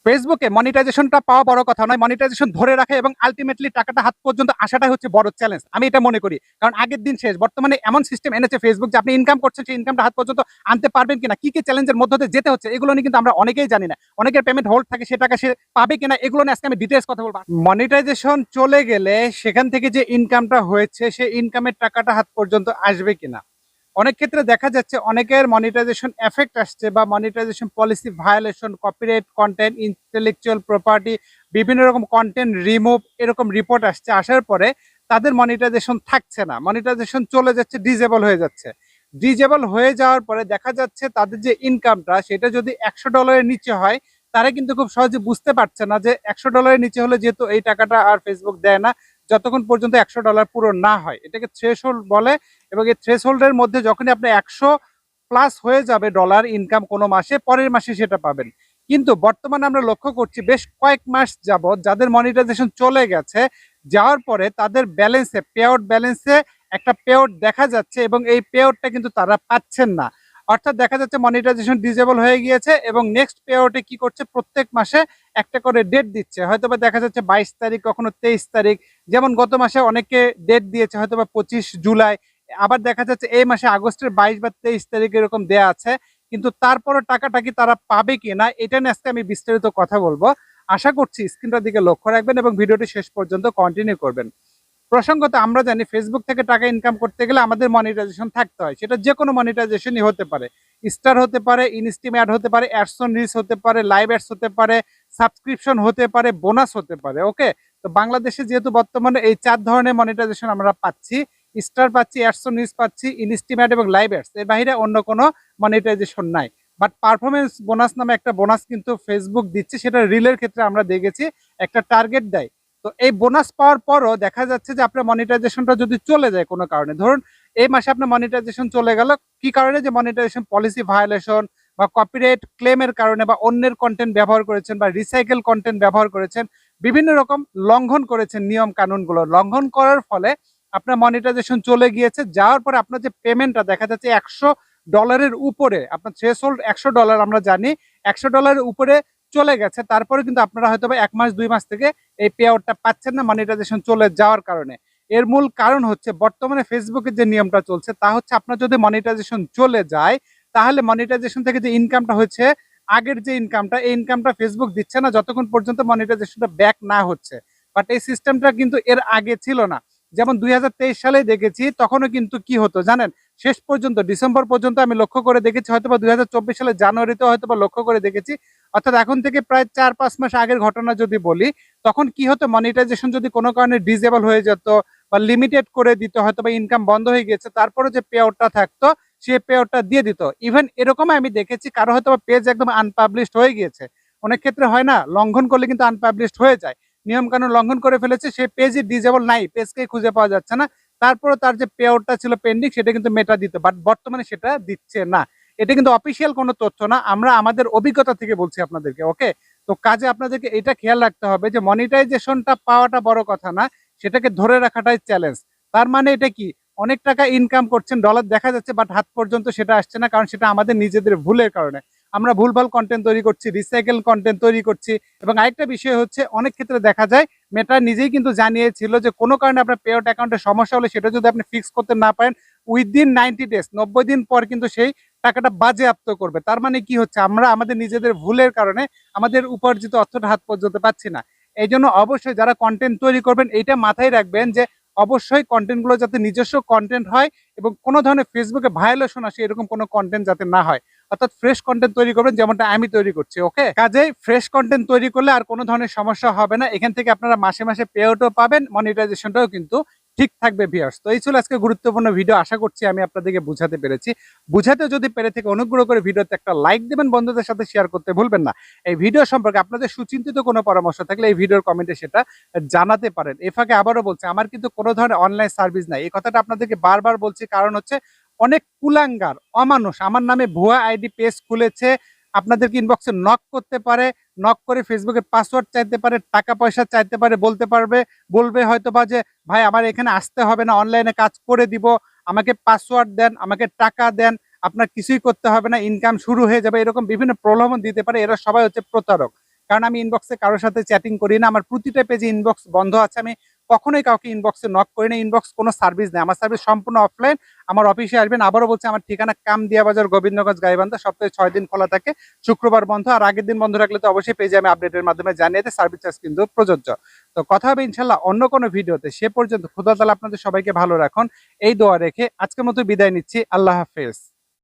ফেসবুকে মনিটাইজেশনটা পাওয়া বড় কথা নয়, মনিটাইজেশন ধরে রাখা এবং আলটিমেটলি টাকাটা হাত পর্যন্ত আসাটাই হচ্ছে বড় চ্যালেঞ্জ। আমি এটা মনে করি। কারণ আগের দিন শেষ। বর্তমানে এমন সিস্টেম এনেছে ফেসবুক যে আপনি ইনকাম করছেন, সেই ইনকামটা হাত পর্যন্ত আনতে পারবেন কিনা, কি চ্যালেঞ্জের মধ্য দিয়ে যেতে হচ্ছে, এগুলো নিয়ে কিন্তু আমরা অনেকেই জানি না। অনেকের পেমেন্ট হোল্ড থাকে, সে টাকা সে পাবে কিনা, এগুলো নিয়ে আজকে আমি ডিটেইলস কথা বলবো। মনিটাইজেশন চলে গেলে সেখান থেকে যে ইনকামটা হয়েছে, সেই ইনকামের টাকাটা হাত পর্যন্ত আসবে কিনা। অনেক ক্ষেত্রে দেখা যাচ্ছে অনেকের মনিটাইজেশন এফেক্ট আসছে বা monetization policy violation, copyright content, intellectual property, বিভিন্ন রকম কন্টেন্ট রিমুভ, এরকম রিপোর্ট আসছে। আসার পরে তাদের মনিটাইজেশন থাকছে না, মনিটাইজেশন চলে যাচ্ছে, ডিজেবল হয়ে যাচ্ছে। ডিজেবল হয়ে যাওয়ার পরে দেখা যাচ্ছে তাদের যে ইনকামটা সেটা যদি $100 নিচে হয়, তারা কিন্তু খুব সহজে বুঝতে পারছে না যে $100 নিচে হলে যেহেতু এই টাকাটা আর ফেসবুক দেয় না যতক্ষণ পর্যন্ত $100 পুরো না হয়। এটাকে থ্রেশহোল্ড বলে। এবং এই থ্রেশহোল্ডের মধ্যে যখনই আপনি 100 প্লাস হয়ে যাবে ডলার ইনকাম কোনো মাসে, পরের মাসে সেটা পাবেন। কিন্তু বর্তমানে আমরা লক্ষ্য করছি বেশ কয়েক মাস যাবৎ যাদের মনিটাইজেশন চলে গেছে, যাওয়ার পরে তাদের ব্যালেন্সে, পে আউট ব্যালেন্সে একটা পে আউট দেখা যাচ্ছে এবং এই পে আউটটা কিন্তু তারা পাচ্ছেন না। অর্থাৎ দেখা যাচ্ছে মনিটাইজেশন ডিজেবল হয়ে গিয়েছে এবং নেক্সট পে আউটে কি করছে, প্রত্যেক মাসে একটা করে ডেট দিচ্ছে। হয়তোবা দেখা যাচ্ছে 22 তারিখ, কখনো 23 তারিখ। যেমন গত মাসে অনেকে ডেট দিয়েছে হয়তোবা 25 জুলাই, আবার দেখা যাচ্ছে এই মাসে আগস্টের 22 বা 23 তারিখ এরকম দেয়া আছে। কিন্তু তারপরে টাকাটা কি তারা পাবে কি না, এটা নিয়ে আজকে আমি বিস্তারিত কথা বলবো। আশা করছি স্ক্রিনটার দিকে লক্ষ্য রাখবেন এবং ভিডিওটি শেষ পর্যন্ত কন্টিনিউ করবেন। প্রসঙ্গত আমরা জানি ফেসবুক থেকে টাকা ইনকাম করতে গেলে আমাদের মনিটাইজেশন থাকতে হয়। সেটা যে কোনো মনিটাইজেশনই হতে পারে, স্টার হতে পারে, ইনস্টিম অ্যাড হতে পারে, অ্যাডস অন রিচ হতে পারে, লাইভ অ্যাডস হতে পারে, সাবস্ক্রিপশন হতে পারে, বোনাস হতে পারে। ওকে, তো বাংলাদেশে যেহেতু বর্তমানে এই 4 ধরনের মনিটাইজেশন আমরা পাচ্ছি, স্টার পাচ্ছি, অ্যাডস অন রিচ পাচ্ছি, ইনস্টিম অ্যাড এবং লাইভ অ্যাডস, এর বাইরে অন্য কোনো মনিটাইজেশন নাই। বাট পারফরমেন্স বোনাস নামে একটা বোনাস কিন্তু ফেসবুক দিচ্ছে, সেটা রিলের ক্ষেত্রে আমরা দেখেছি একটা টার্গেট দেয়। তো এই বোনাস পাওয়ার পরও দেখা যাচ্ছে যে আপনার মনিটাইজেশনটা যদি চলে যায় কোনো কারণে, ধরুন এই মাসে আপনার মনিটাইজেশন চলে গেল, কি কারণে, যে মনিটাইজেশন পলিসি ভায়োলেশন বা কপিরাইট ক্লেমের কারণে, বা অন্যের কন্টেন্ট ব্যবহার করেছেন বা রিসাইকেল কন্টেন্ট ব্যবহার করেছেন, বিভিন্ন রকম লঙ্ঘন করেছেন, নিয়ম কানুনগুলো লঙ্ঘন করার ফলে আপনার মনিটাইজেশন চলে গিয়েছে। যাওয়ার পরে আপনার যে পেমেন্টটা দেখা যাচ্ছে $100 উপরে, আপনার থ্রেশহোল্ড $100 আমরা জানি, $100 উপরে চলে গেছে। তারপরে কিন্তু আপনারা হয়তো 1 মাস 2 মাস থেকে এই পে আউটটা পাচ্ছেন না মনিটাইজেশন চলে যাওয়ার কারণে। এর মূল কারণ হচ্ছে বর্তমানে ফেসবুকের যে নিয়মটা চলছে তা হচ্ছে আপনার যদি মনিটাইজেশন চলে যায়, তাহলে মনিটাইজেশন থেকে যে ইনকামটা হচ্ছে, আগের যে ইনকামটা, এই ইনকামটা ফেসবুক দিচ্ছে না যতক্ষণ পর্যন্ত মনিটাইজেশনটা ব্যাক না হচ্ছে। বাট এই সিস্টেমটা কিন্তু এর আগে ছিল না। যেমন 2023 সালে দেখেছি, তখনও কিন্তু কি হতো জানেন, শেষ পর্যন্ত ডিসেম্বর পর্যন্ত আমি লক্ষ্য করে দেখেছি, হয়তোবা 2024 সালে জানুয়ারিতে হয়তোবা লক্ষ্য করে দেখেছি। অর্থাৎ এখন থেকে প্রায় 4-5 মাস আগের ঘটনা যদি বলি, তখন কি হতো, মনিটাইজেশন যদি কোনো কারণে ডিসেবল হয়ে যেত বা লিমিটেড করে দিত, হয়তো বা ইনকাম বন্ধ হয়ে গেছে, তারপরে যে পে আউটটা থাকতো সেই পে আউটটা দিয়ে দিত। ইভেন এরকম আমি দেখেছি কারো হয়তো বা পেজ একদম আনপাবলিশড হয়ে গিয়েছে। অনেক ক্ষেত্রে হয় না, লঙ্ঘন করলে কিন্তু আনপাবলিশড হয়ে যায়, নিয়ম কানুন লঙ্ঘন করে ফেলেছে, সেই পেজই ডিসেবল নাই, পেজকে খুঁজে পাওয়া যাচ্ছে না। তারপরে তার যে পে আউটটা ছিল পেন্ডিং, সেটা কিন্তু মেটা দিত, বাট বর্তমানে সেটা দিচ্ছে না। এটা কিন্তু অফিসিয়াল কোনো তথ্য না, আমরা আমাদের অভিজ্ঞতা থেকে বলছি আপনাদেরকে। ওকে, তো কাজে আপনাদেরকে এটা খেয়াল রাখতে হবে যে মনিটাইজেশনটা পাওয়াটা বড় কথা না, সেটাকে ধরে রাখাটাই চ্যালেঞ্জ। তার মানে এটা কি, অনেক টাকা ইনকাম করছেন, ডলার দেখা যাচ্ছে, বাট হাত পর্যন্ত সেটা আসছে না, কারণ সেটা আমাদের নিজেদের ভুলের কারণে। আমরা ভুলভাল কন্টেন্ট তৈরি করছি, রিসাইকেল কন্টেন্ট তৈরি করছি। এবং আরেকটা বিষয় হচ্ছে, অনেক ক্ষেত্রে দেখা যায় মেটা নিজেই কিন্তু জানিয়েছিল যে কোনো কারণে আপনার পে আউট অ্যাকাউন্টে সমস্যা হলে সেটা যদি আপনি ফিক্স করতে না পারেন, উইদিন 90 ডেজ, 90 দিন পর কিন্তু সেই টাকাটা বাজেয়াপ্ত করবে। তার মানে কি হচ্ছে, আমরা আমাদের নিজেদের ভুলের কারণে আমাদের উপার্জিত অর্থটা হাত পর্যন্ত পাচ্ছি না। এই জন্য অবশ্যই যারা কন্টেন্ট তৈরি করবেন, এইটা মাথায় রাখবেন যে অবশ্যই কন্টেন্টগুলো যাতে নিজস্ব কন্টেন্ট হয় এবং কোনো ধরনের ফেসবুকে ভায়োলেশন আসে এরকম কোনো কন্টেন্ট যাতে না হয়। অর্থাৎ ফ্রেশ কন্টেন্ট তৈরি করবেন, যেমনটা আমি তৈরি করছি। ওকে, কাজেই ফ্রেশ কন্টেন্ট তৈরি করলে আর কোনো ধরনের সমস্যা হবে না। এখান থেকে আপনারা মাসে মাসে পে আউটও পাবেন, মনিটাইজেশনটাও কিন্তু ঠিক থাকবে ভিউয়ার্স। তো এই ছিল আজকে গুরুত্বপূর্ণ ভিডিও, আশা করছি আমি আপনাদেরকে বুঝাতে পেরেছি। বুঝাতে যদি পেরে থেকে অনুগ্রহ করে ভিডিওতে একটা লাইক দেবেন, বন্ধুদের সাথে শেয়ার করতে ভুলবেন না। এই ভিডিও সম্পর্কে আপনাদের সুচিন্তিত কোনো পরামর্শ থাকলে এই ভিডিওর কমেন্টে সেটা জানাতে পারেন। এ ফাঁকে আবারও বলছি, আমার কিন্তু কোনো ধরনের অনলাইন সার্ভিস নাই, এই কথাটা আপনাদেরকে বারবার বলছি। কারণ হচ্ছে অনেক কুলাঙ্গার অমানুষ আমার নামে ভুয়া আইডি পেজ খুলেছে, আপনাদেরকে ইনবক্সে নক করতে পারে, নক করে ফেসবুকে পাসওয়ার্ড চাইতে পারে, টাকা পয়সা চাইতে পারে, বলবে হয়তো বা যে ভাই আমার এখানে আসতে হবে না, অনলাইনে কাজ করে দিব, আমাকে পাসওয়ার্ড দেন, আমাকে টাকা দেন, আপনার কিছুই করতে হবে না, ইনকাম শুরু হয়ে যাবে, এরকম বিভিন্ন প্রলোভন দিতে পারে। এরা সবাই হচ্ছে প্রতারক। কারণ আমি ইনবক্সে কারোর সাথে চ্যাটিং করি না, আমার প্রতিটা পেজে ইনবক্স বন্ধ আছে, আমি কখনোই কাউকে ইনবক্সে নক করি না, ইনবক্স কোনো সার্ভিস নেই, আমার সার্ভিস সম্পূর্ণ অফলাইন। আমার অফিসে আসবেন, আবারও বলছি আমার ঠিকানা কামদিয়া বাজার, গোবিন্দগঞ্জ, গাইবান্ধা, সপ্তাহে 6 দিন খোলা থাকে, শুক্রবার বন্ধ। আর আগের দিন বন্ধ রাখলে তো অবশ্যই পেজে আমি আপডেটের মাধ্যমে জানিয়ে দিই, সার্ভিস চার্জ কিন্তু প্রযোজ্য। তো কথা হবে ইনশাল্লাহ অন্য কোনো ভিডিওতে, সে পর্যন্ত খোদা তাআলা আপনাদের সবাইকে ভালো রাখুন এই দোয়া রেখে আজকের মতো বিদায় নিচ্ছি। আল্লাহ হাফেজ।